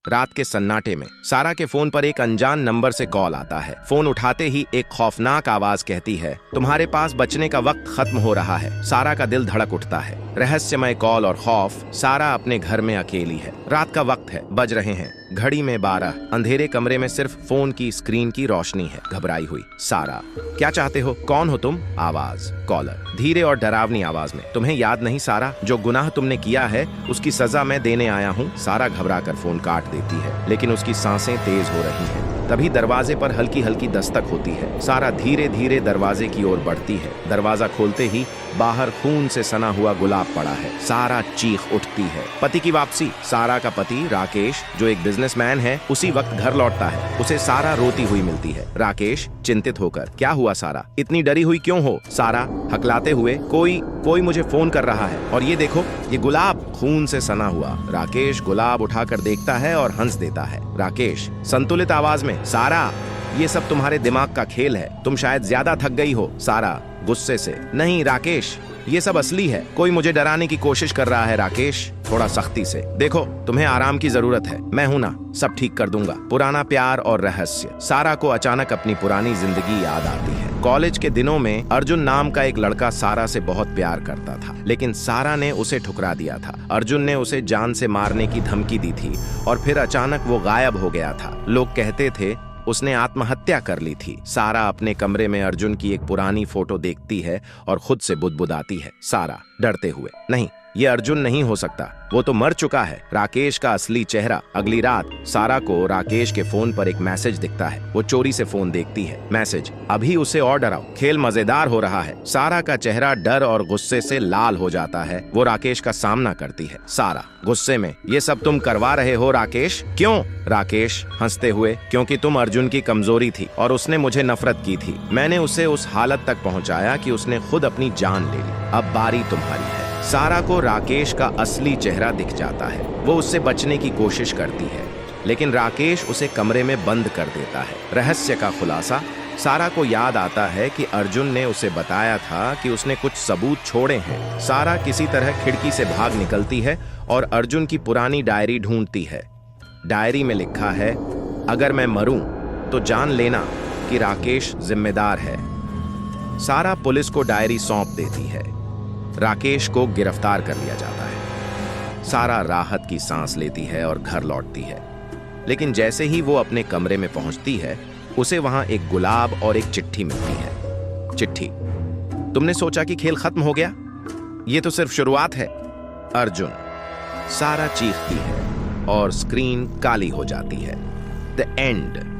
रात के सन्नाटे में सारा के फोन पर एक अनजान नंबर से कॉल आता है। फोन उठाते ही एक खौफनाक आवाज कहती है, तुम्हारे पास बचने का वक्त खत्म हो रहा है। सारा का दिल धड़क उठता है। रहस्यमय कॉल और खौफ। सारा अपने घर में अकेली है। रात का वक्त है, बज रहे हैं घड़ी में 12। अंधेरे कमरे में सिर्फ फोन की स्क्रीन की रोशनी है। घबराई हुई सारा, क्या चाहते हो? कौन हो तुम? आवाज कॉलर धीरे और डरावनी आवाज में, तुम्हें याद नहीं सारा, जो गुनाह तुमने किया है उसकी सजा मैं देने आया हूँ। सारा घबराकर फोन काट देती है, लेकिन उसकी सांसें तेज हो रही हैं। तभी दरवाजे पर हल्की हल्की दस्तक होती है। सारा धीरे धीरे दरवाजे की ओर बढ़ती है। दरवाजा खोलते ही बाहर खून से सना हुआ गुलाब पड़ा है। सारा चीख उठती है। पति की वापसी। सारा का पति राकेश, जो एक बिजनेसमैन है, उसी वक्त घर लौटता है। उसे सारा रोती हुई मिलती है। राकेश चिंतित होकर, क्या हुआ सारा, इतनी डरी हुई क्यों हो? सारा हकलाते हुए, कोई मुझे फोन कर रहा है, और ये देखो, ये गुलाब खून से सना हुआ। राकेश गुलाब उठाकर देखता है और हंस देता है। राकेश संतुलित आवाज में, सारा ये सब तुम्हारे दिमाग का खेल है, तुम शायद ज्यादा थक गई हो। सारा गुस्से से, नहीं राकेश, ये सब असली है, कोई मुझे डराने की कोशिश कर रहा है। राकेश थोड़ा सख्ती से, देखो तुम्हें आराम की जरूरत है, मैं हूं ना, सब ठीक कर दूंगा। पुराना प्यार और रहस्य। सारा को अचानक अपनी पुरानी जिंदगी याद आती है। कॉलेज के दिनों में अर्जुन नाम का एक लड़का सारा से बहुत प्यार करता था, लेकिन सारा ने उसे ठुकरा दिया था। अर्जुन ने उसे जान से मारने की धमकी दी थी और फिर अचानक वो गायब हो गया था। लोग कहते थे उसने आत्महत्या कर ली थी। सारा अपने कमरे में अर्जुन की एक पुरानी फोटो देखती है और खुद से बुदबुदाती है। सारा डरते हुए, नहीं, ये अर्जुन नहीं हो सकता, वो तो मर चुका है। राकेश का असली चेहरा। अगली रात सारा को राकेश के फोन पर एक मैसेज दिखता है। वो चोरी से फोन देखती है। मैसेज, अभी उसे और डराओ, खेल मजेदार हो रहा है। सारा का चेहरा डर और गुस्से से लाल हो जाता है। वो राकेश का सामना करती है। सारा गुस्से में, ये सब तुम करवा रहे हो राकेश? क्यों? राकेश हंसते हुए, क्योंकि तुम अर्जुन की कमजोरी थी और उसने मुझे नफरत की थी। मैंने उसे उस हालत तक पहुंचाया कि उसने खुद अपनी जान ले ली। अब बारी तुम्हारी है। सारा को राकेश का असली चेहरा दिख जाता है। वो उससे बचने की कोशिश करती है, लेकिन राकेश उसे कमरे में बंद कर देता है। रहस्य का खुलासा। सारा को याद आता है कि अर्जुन ने उसे बताया था कि उसने कुछ सबूत छोड़े हैं। सारा किसी तरह खिड़की से भाग निकलती है और अर्जुन की पुरानी डायरी ढूंढती है। डायरी में लिखा है, अगर मैं मरूं तो जान लेना कि राकेश जिम्मेदार है। सारा पुलिस को डायरी सौंप देती है। राकेश को गिरफ्तार कर लिया जाता है। सारा राहत की सांस लेती है और घर लौटती है, लेकिन जैसे ही वो अपने कमरे में पहुंचती है, उसे वहां एक गुलाब और एक चिट्ठी मिलती है। चिट्ठी, तुमने सोचा कि खेल खत्म हो गया? ये तो सिर्फ शुरुआत है। अर्जुन। सारा चीखती है और स्क्रीन काली हो जाती है। The end.